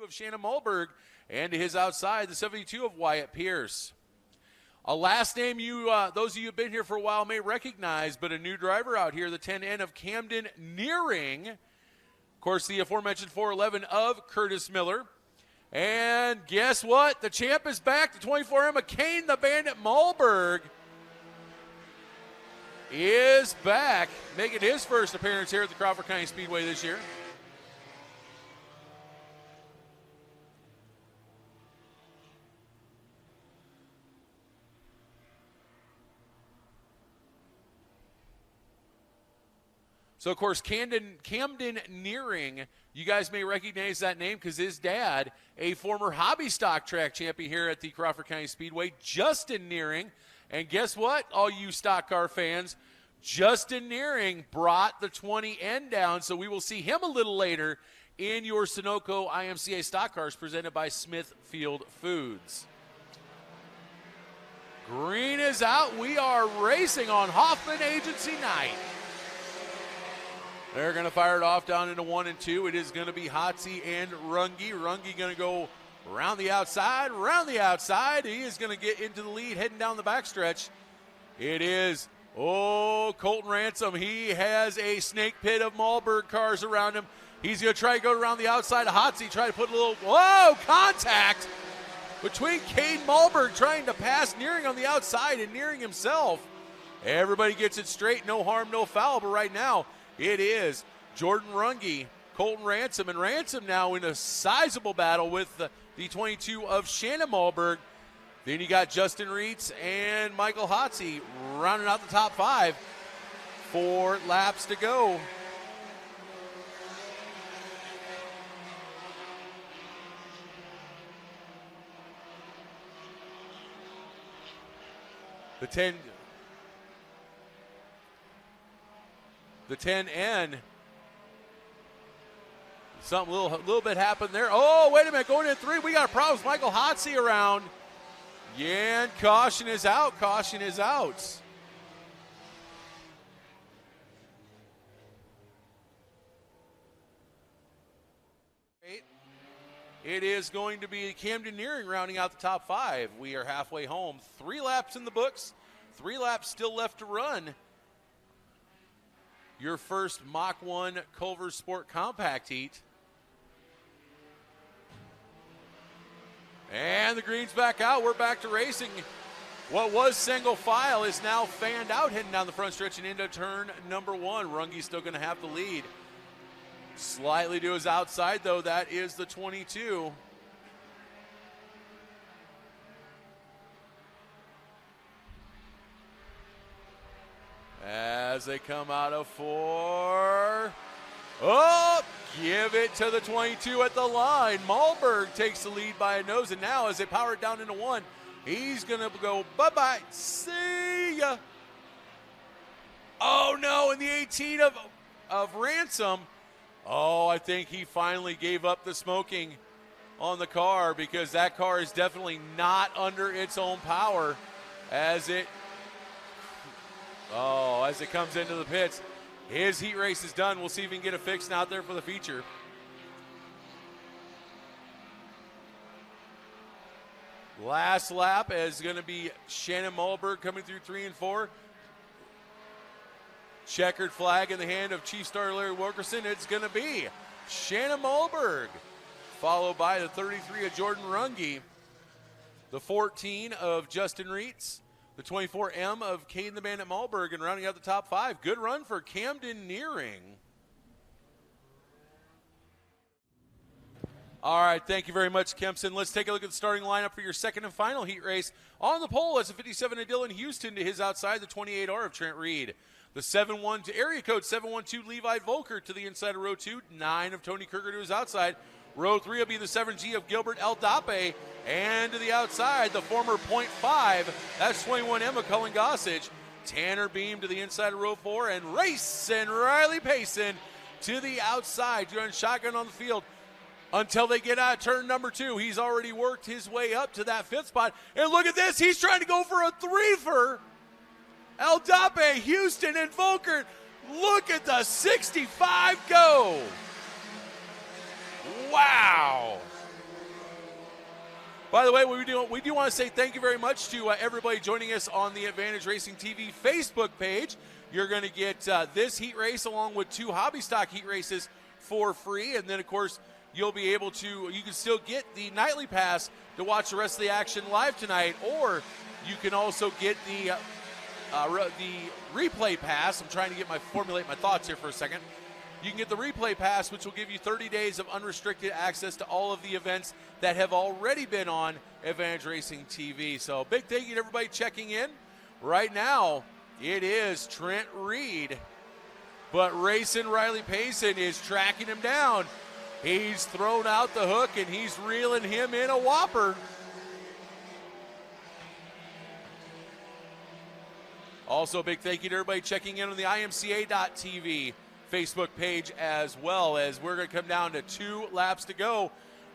Of Shannon Mulberg, and to his outside, the 72 of Wyatt Pierce. A last name those of you who have been here for a while may recognize, but a new driver out here, the 10N of Camden Nearing. Of course, the aforementioned 411 of Curtis Miller. And guess what? The champ is back. The 24M of Kane the Bandit Mulberg is back, making his first appearance here at the Crawford County Speedway this year. So, of course, Camden Nearing, you guys may recognize that name because his dad, a former hobby stock track champion here at the Crawford County Speedway, Justin Nearing. And guess what, all you stock car fans? Justin Nearing brought the 20N down, so we will see him a little later in your Sunoco IMCA stock cars presented by Smithfield Foods. Green is out. We are racing on Hoffman Agency night. They're going to fire it off down into 1 and 2. It is going to be Hotzi and Runge. Runge going to go around the outside. He is going to get into the lead, heading down the backstretch. It is, Colton Ransom. He has a snake pit of Mulberg cars around him. He's going to try to go around the outside of Hotzi, try to put a little, contact between Cade Mulberg trying to pass Nearing on the outside and Nearing himself. Everybody gets it straight, no harm, no foul, but right now, it is Jordan Runge, Colton Ransom, and Ransom now in a sizable battle with the 22 of Shannon Mulberg. Then you got Justin Reitz and Michael Hotzi rounding out the top 5. 4 laps to go. The 10N, something a little bit happened there. Oh, wait a minute, going in 3, we got problems. Michael Hotzi around. Yeah, and caution is out. It is going to be Camden Nearing rounding out the top 5. We are halfway home. 3 laps in the books, 3 laps still left to run. Your first Mach 1 Culver Sport Compact Heat. And the green's back out. We're back to racing. What was single file is now fanned out, heading down the front stretch and into turn number 1. Runge's still going to have the lead. Slightly to his outside, though. That is the 22. As they come out of 4. Give it to the 22 at the line. Mulberg takes the lead by a nose, and now as they power it down into 1, he's going to go bye-bye. See ya. Oh, no, and the 18 of Ransom. I think he finally gave up the smoking on the car because that car is definitely not under its own power as it comes into the pits. His heat race is done. We'll see if he can get a fix out there for the feature. Last lap is going to be Shannon Mulberg coming through 3 and 4. Checkered flag in the hand of Chief Star Larry Wilkerson. It's going to be Shannon Mulberg, followed by the 33 of Jordan Runge, the 14 of Justin Reitz, the 24M of Kane the Bandit Mulberg, and rounding out the top 5. Good run for Camden Nearing. All right, thank you very much, Kempson. Let's take a look at the starting lineup for your second and final heat race. On the pole is the 57 of Dylan Houston, to his outside, the 28R of Trent Reed. The 7-1 to area code 712 Levi Volker to the inside of row 2. 9 of Tony Kruger to his outside. Row 3 will be the 7G of Gilbert Eldape. And to the outside, the former .5, that's 21M of Cullen Gossage. Tanner Beam to the inside of row 4. And Riley Payson to the outside. You're on shotgun on the field until they get out of turn number 2. He's already worked his way up to that 5th spot. And look at this. He's trying to go for a 3-fer. Eldape, Houston, and Volker. Look at the 65 go. Wow. By the way, we do want to say thank you very much to everybody joining us on the Advantage Racing TV Facebook page. You're going to get this heat race along with 2 hobby stock heat races for free. And then, of course, you can still get the nightly pass to watch the rest of the action live tonight, or you can also get the replay pass. I'm trying to formulate my thoughts here for a second. You can get the replay pass, which will give you 30 days of unrestricted access to all of the events that have already been on Advantage Racing TV. So big thank you to everybody checking in. Right now, it is Trent Reed, but Racing Riley Payson is tracking him down. He's thrown out the hook, and he's reeling him in a whopper. Also, a big thank you to everybody checking in on the IMCA.TV Facebook page, as well as we're going to come down to 2 laps to go.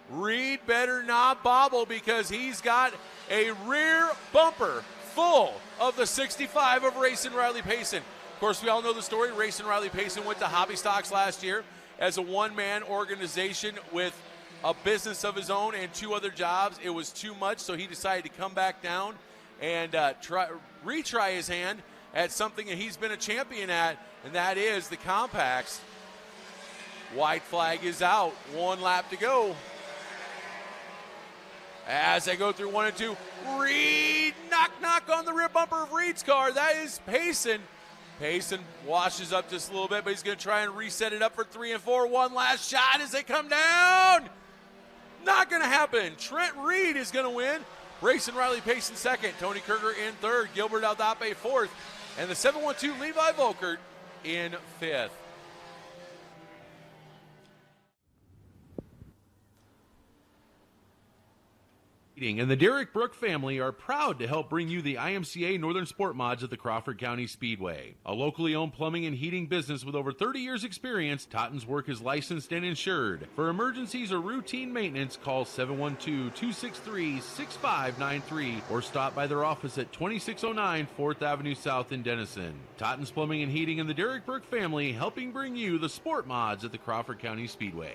Reed better not bobble, because he's got a rear bumper full of the 65 of Racing Riley Payson. Of course, we all know the story. Racing Riley Payson went to Hobby Stocks last year as a one-man organization with a business of his own and 2 other jobs. It was too much, so he decided to come back down and retry his hand at something that he's been a champion at, and that is the compacts. White flag is out. 1 lap to go. As they go through 1 and 2, Reed, knock on the rear bumper of Reed's car. That is Payson. Payson washes up just a little bit, but he's going to try and reset it up for 3 and 4. 1 last shot as they come down. Not going to happen. Trent Reed is going to win. Racing Riley Payson second. Tony Kerger in third. Gilbert Aldape fourth. And the 712 Levi Volkert in fifth. And the Derek Brook family are proud to help bring you the IMCA Northern SportMods at the Crawford County Speedway. A locally owned plumbing and heating business with over 30 years experience, Totten's work is licensed and insured. For emergencies or routine maintenance, call 712-263-6593 or stop by their office at 2609 4th Avenue South in Denison. Totten's Plumbing and Heating and the Derek Brook family helping bring you the SportMods at the Crawford County Speedway.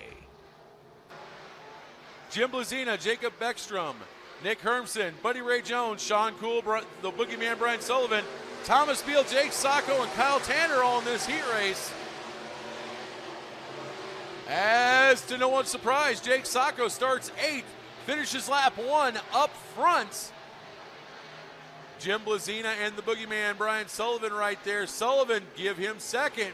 Jim Blazina, Jacob Beckstrom, Nick Hermson, Buddy Ray Jones, Sean Cool, the Boogeyman Brian Sullivan, Thomas Beal, Jake Sacco, and Kyle Tanner all in this heat race. As to no one's surprise, Jake Sacco starts 8th, finishes lap 1 up front. Jim Blazina and the Boogeyman Brian Sullivan right there. Sullivan give him second.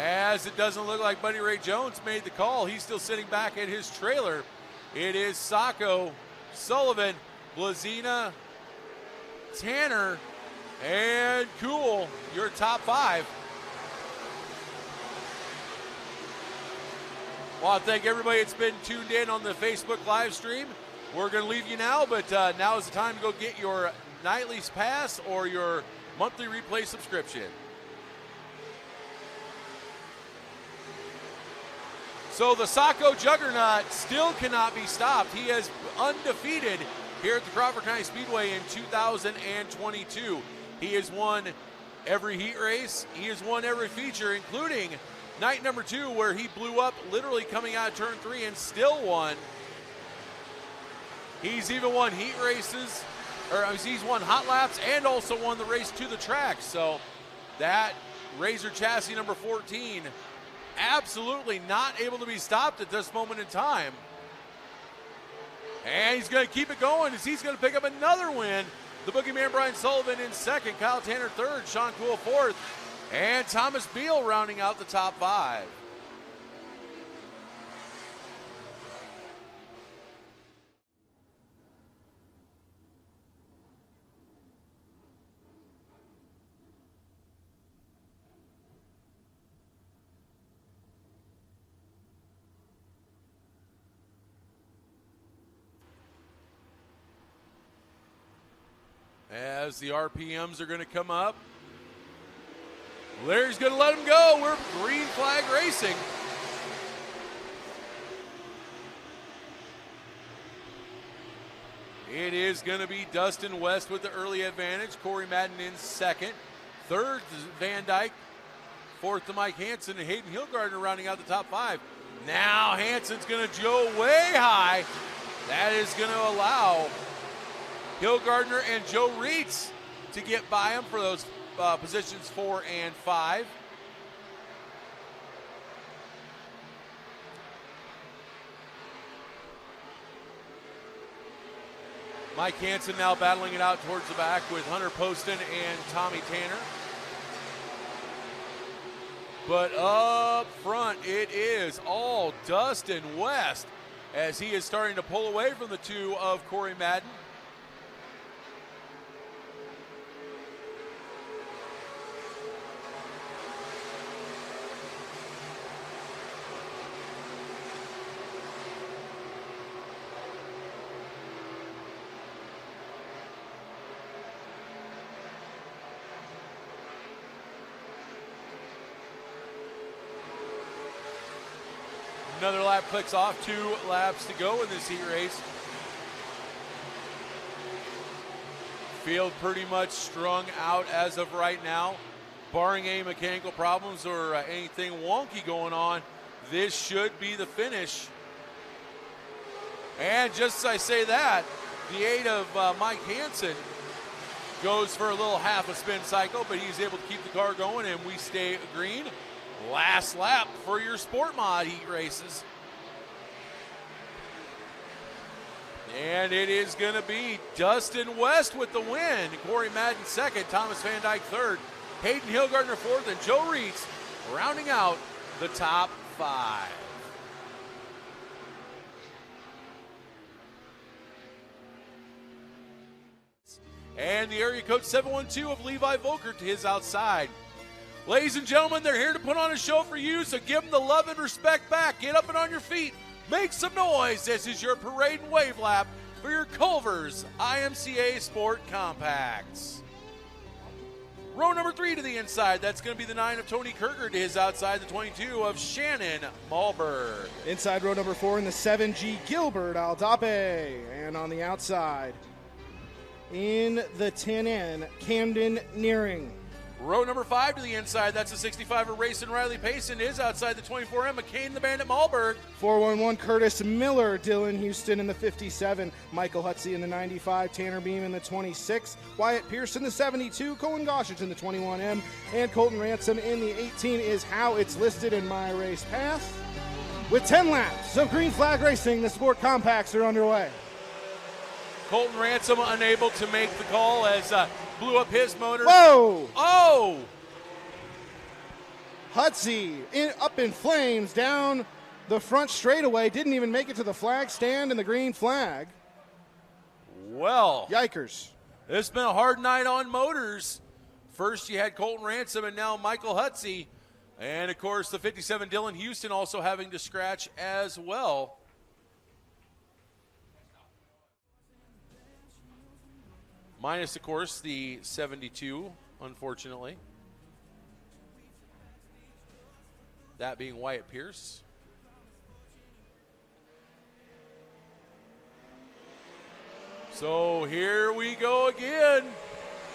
As it doesn't look like Buddy Ray Jones made the call. He's still sitting back at his trailer. It is Sacco, Sullivan, Blazina, Tanner, and Cool, your top 5. Well, I thank everybody that's been tuned in on the Facebook live stream. We're going to leave you now, but now is the time to go get your nightly pass or your monthly replay subscription. So the Sacco juggernaut still cannot be stopped. He is undefeated here at the Crawford County Speedway in 2022. He has won every heat race. He has won every feature, including night number 2, where he blew up literally coming out of turn 3 and still won. He's even won heat races, or he's won hot laps and also won the race to the track. So that Razor chassis number 14, absolutely not able to be stopped at this moment in time. And he's going to keep it going as he's going to pick up another win. The Boogeyman Brian Sullivan in second, Kyle Tanner third, Sean Cool fourth, and Thomas Beal rounding out the top 5. As the RPMs are going to come up, Larry's going to let him go. We're green flag racing. It is going to be Dustin West with the early advantage. Corey Madden in second. Third, Van Dyke. Fourth to Mike Hansen and Hayden Hillgardner rounding out the top 5. Now Hansen's going to go way high. That is going to allow Hillgardner and Joe Reitz to get by him for those positions 4 and 5. Mike Hansen now battling it out towards the back with Hunter Poston and Tommy Tanner. But up front, it is all Dustin West as he is starting to pull away from the 2 of Corey Madden. Another lap clicks off, 2 laps to go in this heat race. Field pretty much strung out as of right now. Barring any mechanical problems or anything wonky going on, this should be the finish. And just as I say that, the 8 of Mike Hansen goes for a little half a spin cycle, but he's able to keep the car going and we stay green. Last lap for your SportMod heat races. And it is going to be Dustin West with the win. Corey Madden second, Thomas Van Dyke third, Hayden Hillgardner fourth, and Joe Reitz rounding out the top 5. And the area code 712 of Levi Volker to his outside. Ladies and gentlemen, they're here to put on a show for you, so give them the love and respect back. Get up and on your feet. Make some noise. This is your parade and wave lap for your Culver's IMCA Sport Compacts. Row number 3 to the inside. That's going to be the 9 of Tony Kerger to his outside, the 22 of Shannon Malberg. Inside row number 4 in the 7G, Gilbert Aldape. And on the outside, in the 10N, Camden Nearing. Row number 5 to the inside, that's the 65 of Racing Riley Payson is outside the 24M, McCain the Bandit Malberg. 411 Curtis Miller, Dylan Houston in the 57, Michael Hutsey in the 95, Tanner Beam in the 26, Wyatt Pierce in the 72, Colin Goshage in the 21M, and Colton Ransom in the 18 is how it's listed in my race pass. With 10 laps of green flag racing, the Sport Compacts are underway. Colton Ransom unable to make the call as blew up his motor. Whoa! Oh! Hutsey up in flames down the front straightaway. Didn't even make it to the flag stand and the green flag. Well. Yikers. It's been a hard night on motors. First you had Colton Ransom and now Michael Hutsey. And of course the 57 Dylan Houston also having to scratch as well. Minus, of course, the 72, unfortunately. That being Wyatt Pierce. So here we go again.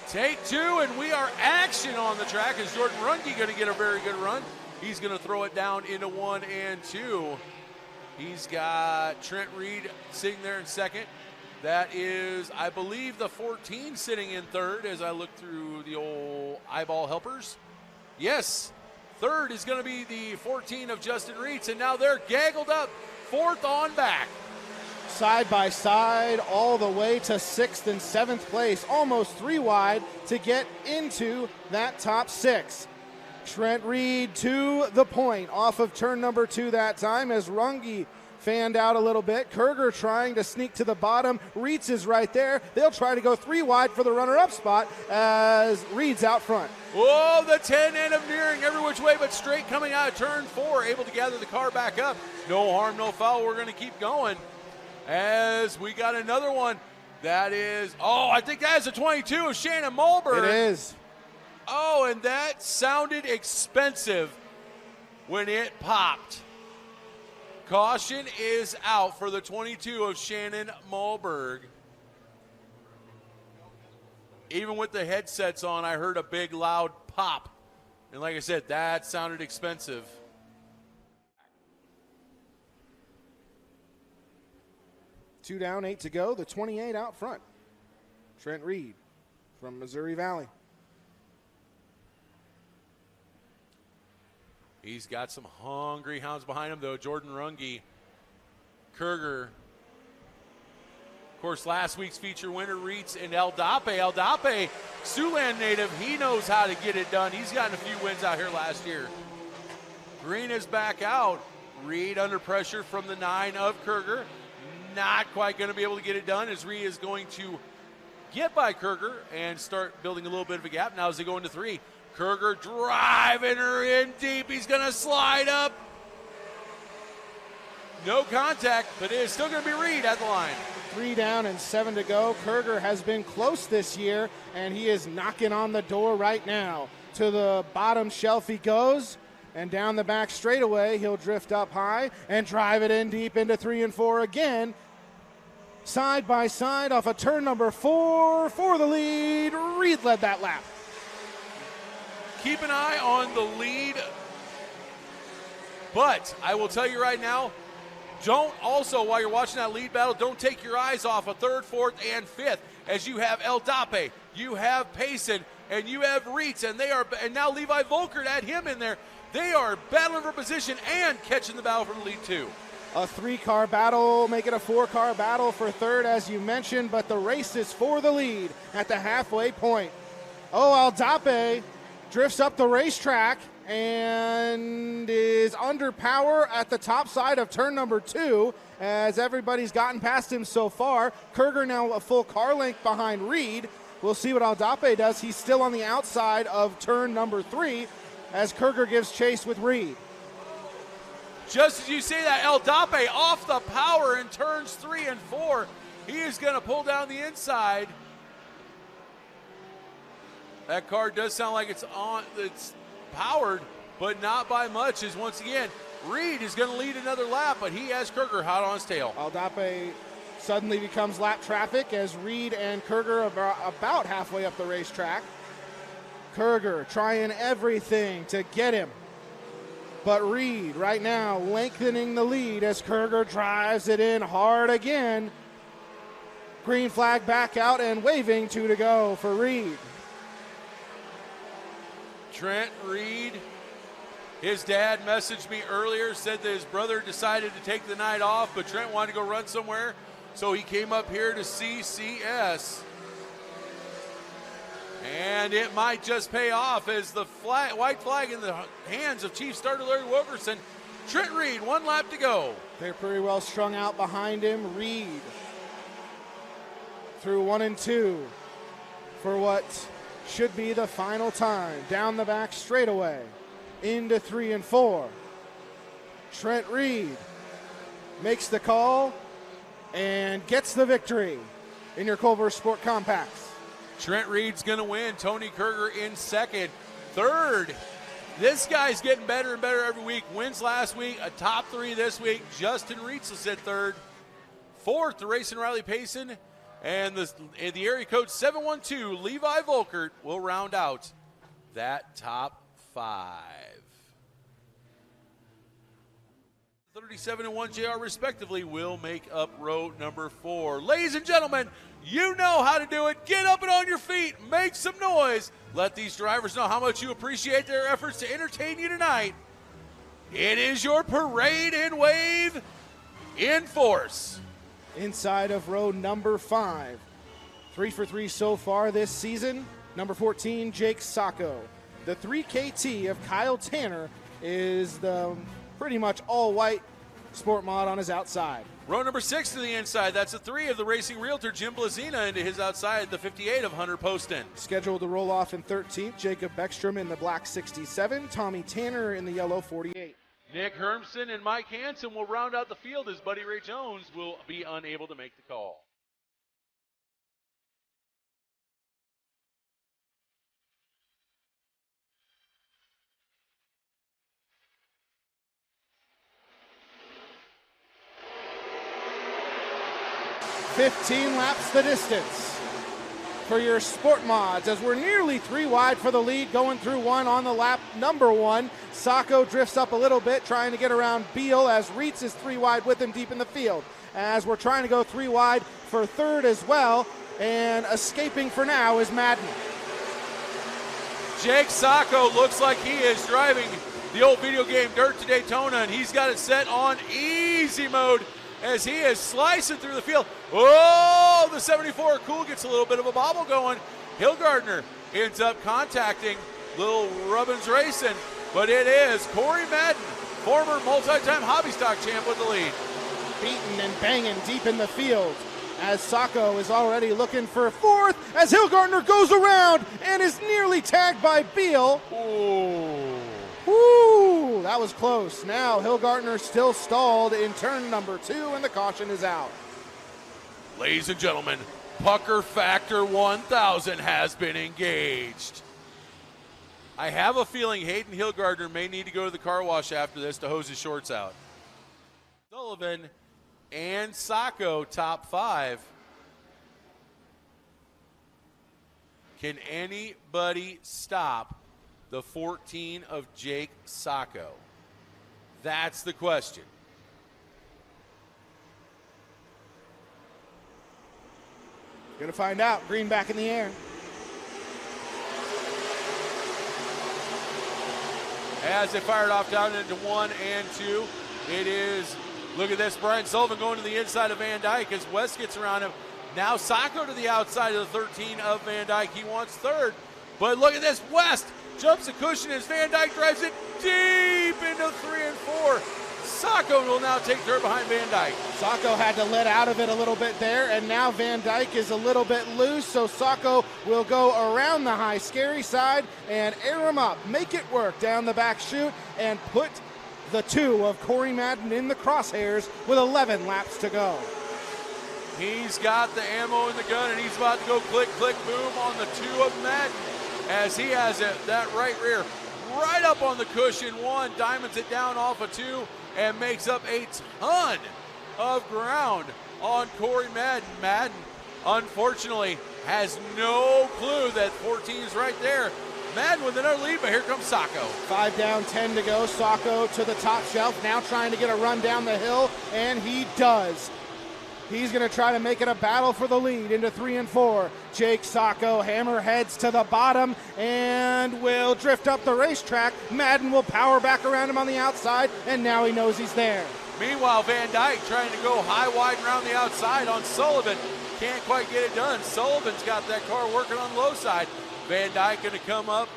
Take 2, and we are action on the track. Is Jordan Runge going to get a very good run? He's going to throw it down into 1 and 2. He's got Trent Reed sitting there in second. That is, I believe, the 14 sitting in third as I look through the old eyeball helpers. Yes, third is going to be the 14 of Justin Reitz, and now they're gaggled up, fourth on back. Side by side all the way to 6th and 7th place, almost 3 wide to get into that top 6. Trent Reed to the point off of turn number 2 that time as Runge fanned out a little bit. Kerger trying to sneak to the bottom. Reitz is right there. They'll try to go 3 wide for the runner-up spot as Reed's out front. Whoa, the 10N of Nearing every which way but straight coming out of turn 4, able to gather the car back up. No harm, no foul. We're going to keep going as we got another one. That is, I think that is a 22 of Shannon Malberg. It is. Oh, and that sounded expensive when it popped. Caution is out for the 22 of Shannon Malberg. Even with the headsets on, I heard a big loud pop And like I said, that sounded expensive. Two down, 8 to go. The 28 out front. Trent Reed from Missouri Valley. He's got some hungry hounds behind him, though. Jordan Runge, Kerger. Of course, last week's feature winner, Reitz and Eldape. Eldape, Siouxland native, he knows how to get it done. He's gotten a few wins out here last year. Green is back out. Reed under pressure from the 9 of Kerger. Not quite going to be able to get it done as Reed is going to get by Kerger and start building a little bit of a gap. Now as they go into 3, Kerger driving her in deep. He's going to slide up. No contact, but it is still going to be Reed at the line. 3 down and 7 to go. Kerger has been close this year, and he is knocking on the door right now. To the bottom shelf he goes, and down the back straightaway, he'll drift up high and drive it in deep into 3 and 4 again. Side by side off of turn number 4 for the lead. Reed led that lap. Keep an eye on the lead, but I will tell you right now, don't also, while you're watching that lead battle, don't take your eyes off of 3rd, 4th, and 5th, as you have Eldape, you have Payson, and you have Reitz, and now Levi Volkert, add him in there. They are battling for position and catching the battle for the lead too. A 3-car battle, make it a 4-car battle for 3rd, as you mentioned, but the race is for the lead at the halfway point. Oh, Eldape drifts up the racetrack and is under power at the top side of turn number 2 as everybody's gotten past him so far. Kerger now a full car length behind Reed. We'll see what Eldape does. He's still on the outside of turn number 3 as Kerger gives chase with Reed. Just as you say that, Eldape off the power in turns 3 and 4. He is going to pull down the inside. That car does sound like it's powered, but not by much, as once again, Reed is going to lead another lap, but he has Kerger hot on his tail. Eldape suddenly becomes lap traffic as Reed and Kerger are about halfway up the racetrack. Kerger trying everything to get him, but Reed right now lengthening the lead as Kerger drives it in hard again. Green flag back out and waving, 2 to go for Reed. Trent Reed, his dad messaged me earlier, said that his brother decided to take the night off, but Trent wanted to go run somewhere, so he came up here to CCS. And it might just pay off as the white flag in the hands of Chief Starter Larry Wilkerson. Trent Reed, 1 lap to go. They're pretty well strung out behind him. Reed through 1 and 2 for what should be the final time. Down the back straightaway into 3 and 4. Trent Reed makes the call and gets the victory in your Culver Sport Compacts. Trent Reed's going to win. Tony Kerger in 2nd. 3rd, this guy's getting better and better every week. Wins last week, a top 3 this week. Justin Reitz is at 3rd. 4th, the Racing Riley Payson. And the area code 712, Levi Volkert, will round out that top 5. 37 and 1 JR respectively will make up row number 4. Ladies and gentlemen, you know how to do it. Get up and on your feet. Make some noise. Let these drivers know how much you appreciate their efforts to entertain you tonight. It is your parade and wave in force. Inside of row number 5. 3 for 3 so far this season. Number 14, Jake Sacco. The 3KT of Kyle Tanner is the pretty much all-white sport mod on his outside. Row number 6 to the inside. That's a 3 of the Racing Realtor, Jim Blazina, into his outside, the 58 of Hunter Poston. Scheduled to roll off in 13th, Jacob Beckstrom in the black 67, Tommy Tanner in the yellow 48. Nick Hermson and Mike Hansen will round out the field as Buddy Ray Jones will be unable to make the call. "15 laps the distance. for your SportMods as we're nearly 3 wide for the lead, going through 1 on the lap number 1. Sacco drifts up a little bit, trying to get around Beal as Reitz is 3 wide with him deep in the field. As we're trying to go 3 wide for third as well, and escaping for now is Madden. Jake Sacco looks like he is driving the old video game Dirt to Daytona, and he's got it set on easy mode as he is slicing through the field. Oh, the 74 Cool gets a little bit of a bobble going. Hillgardner ends up contacting little Rubbins Racing, but it is Corey Madden, former multi-time hobby stock champ, with the lead. Beaten and banging deep in the field as Sacco is already looking for fourth as Hillgardner goes around and is nearly tagged by Beal. Ooh. Woo, that was close. Now Hillgardner still stalled in turn number 2 and the caution is out. Ladies and gentlemen, Pucker Factor 1000 has been engaged. I have a feeling Hayden Hillgardner may need to go to the car wash after this to hose his shorts out. Sullivan and Sacco top 5. Can anybody stop the 14 of Jake Sacco? That's the question. Gonna find out. Green back in the air. As they fired off down into 1 and 2, it is, look at this, Brian Sullivan going to the inside of Van Dyke as West gets around him. Now Sacco to the outside of the 13 of Van Dyke. He wants third, but look at this, West jumps the cushion as Van Dyke drives it deep into 3 and 4. Sacco will now take third behind Van Dyke. Sacco had to let out of it a little bit there, and now Van Dyke is a little bit loose, so Sacco will go around the high scary side and air him up, make it work down the back chute, and put the 2 of Corey Madden in the crosshairs with 11 laps to go. He's got the ammo in the gun, and he's about to go click, click, boom on the 2 of Madden as he has it, that right rear right up on the cushion. 1, diamonds it down off of 2, and makes up a ton of ground on Corey Madden. Madden, unfortunately, has no clue that 14 is right there. Madden with another lead, but here comes Sacco. 5 down, 10 to go. Sacco to the top shelf, now trying to get a run down the hill, and he does. He's going to try to make it a battle for the lead into 3 and 4. Jake Sacco hammerheads to the bottom and will drift up the racetrack. Madden will power back around him on the outside, and now he knows he's there. Meanwhile, Van Dyke trying to go high, wide, and around the outside on Sullivan. Can't quite get it done. Sullivan's got that car working on the low side. Van Dyke going to come up,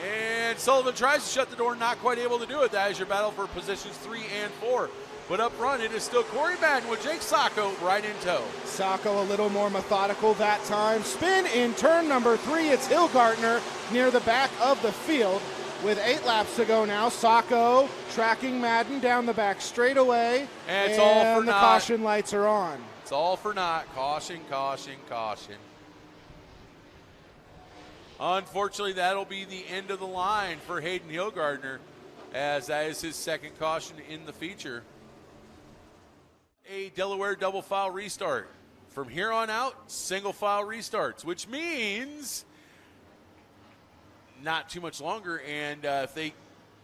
and Sullivan tries to shut the door, not quite able to do it. That is your battle for positions 3 and 4. But up front, it is still Corey Madden with Jake Sacco right in tow. Sacco a little more methodical that time. Spin in turn number 3. It's Hillgardner near the back of the field with 8 laps to go now. Sacco tracking Madden down the back straightaway. And it's all for the naught. caution lights are on. It's all for naught. Caution, caution, caution. Unfortunately, that'll be the end of the line for Hayden Hillgardner, as that is his second caution in the feature. A Delaware double file restart. From here on out, single file restarts, which means not too much longer, and if they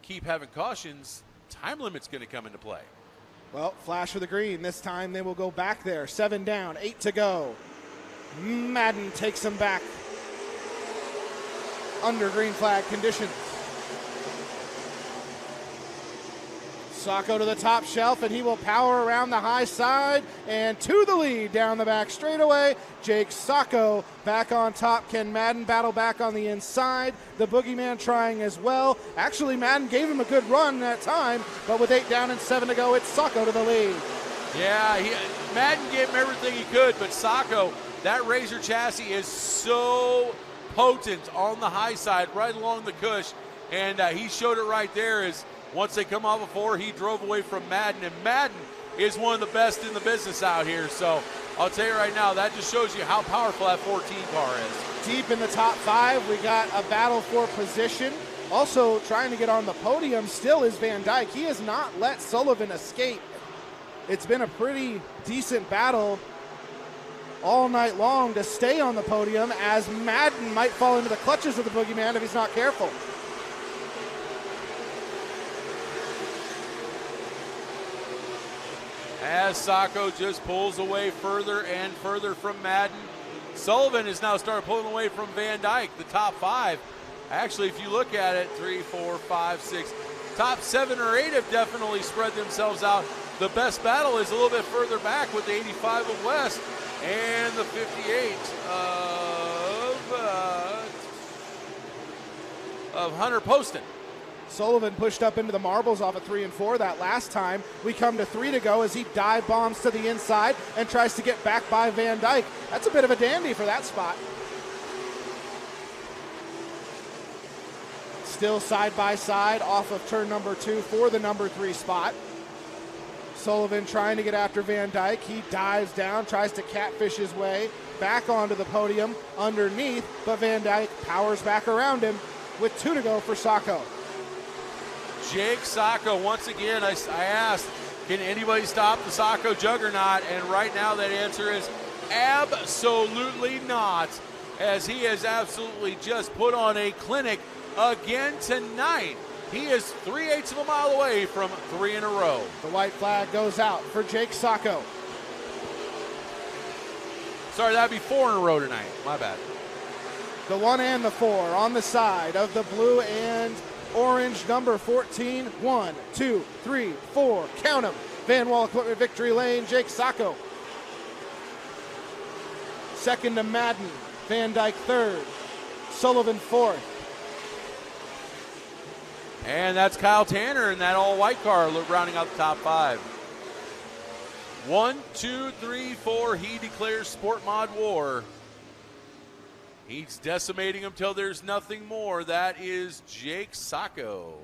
keep having cautions, time limit's going to come into play. Well, flash for the green. This time they will go back there. 7 down, 8 to go. Madden takes him back under green flag conditions. Sacco to the top shelf, and he will power around the high side and to the lead down the back straightaway. Jake Sacco back on top. Can Madden battle back on the inside? The boogeyman trying as well. Actually, Madden gave him a good run that time, but with 8 down and 7 to go, it's Sacco to the lead. Yeah, Madden gave him everything he could, but Sacco, that Razor chassis is so potent on the high side, right along the cush, and he showed it right there as once they come off of 4, he drove away from Madden, and Madden is one of the best in the business out here. So I'll tell you right now, that just shows you how powerful that 14 car is. Deep in the top 5, we got a battle for position. Also trying to get on the podium still is Van Dyke. He has not let Sullivan escape. It's been a pretty decent battle all night long to stay on the podium, as Madden might fall into the clutches of the boogeyman if he's not careful. As Sacco just pulls away further and further from Madden. Sullivan has now started pulling away from Van Dyke, the top 5. Actually, if you look at it, 3, 4, 5, 6, top 7 or 8 have definitely spread themselves out. The best battle is a little bit further back with the 85 of West and the 58 of Hunter Poston. Sullivan pushed up into the marbles off of 3 and 4 that last time. We come to 3 to go as he dive bombs to the inside and tries to get back by Van Dyke. That's a bit of a dandy for that spot. Still side by side off of turn number 2 for the number 3 spot. Sullivan trying to get after Van Dyke. He dives down, tries to catfish his way back onto the podium underneath, but Van Dyke powers back around him with 2 to go for Sacco. Jake Sacco, once again, I asked, can anybody stop the Sacco juggernaut? And right now that answer is absolutely not, as he has absolutely just put on a clinic again tonight. He is 3/8 of a mile away from 3 in a row. The white flag goes out for Jake Sacco. Sorry, that'd be 4 in a row tonight. My bad. The 1 and the 4 on the side of the blue and orange number 14. 1, 2, 3, 4. Count them. Van Wall Equipment Victory Lane, Jake Sacco. Second to Madden. Van Dyke third. Sullivan fourth. And that's Kyle Tanner in that all-white car rounding out the top 5. 1, 2, 3, 4. He declares SportMod war. He's decimating him till there's nothing more. That is Jake Sacco.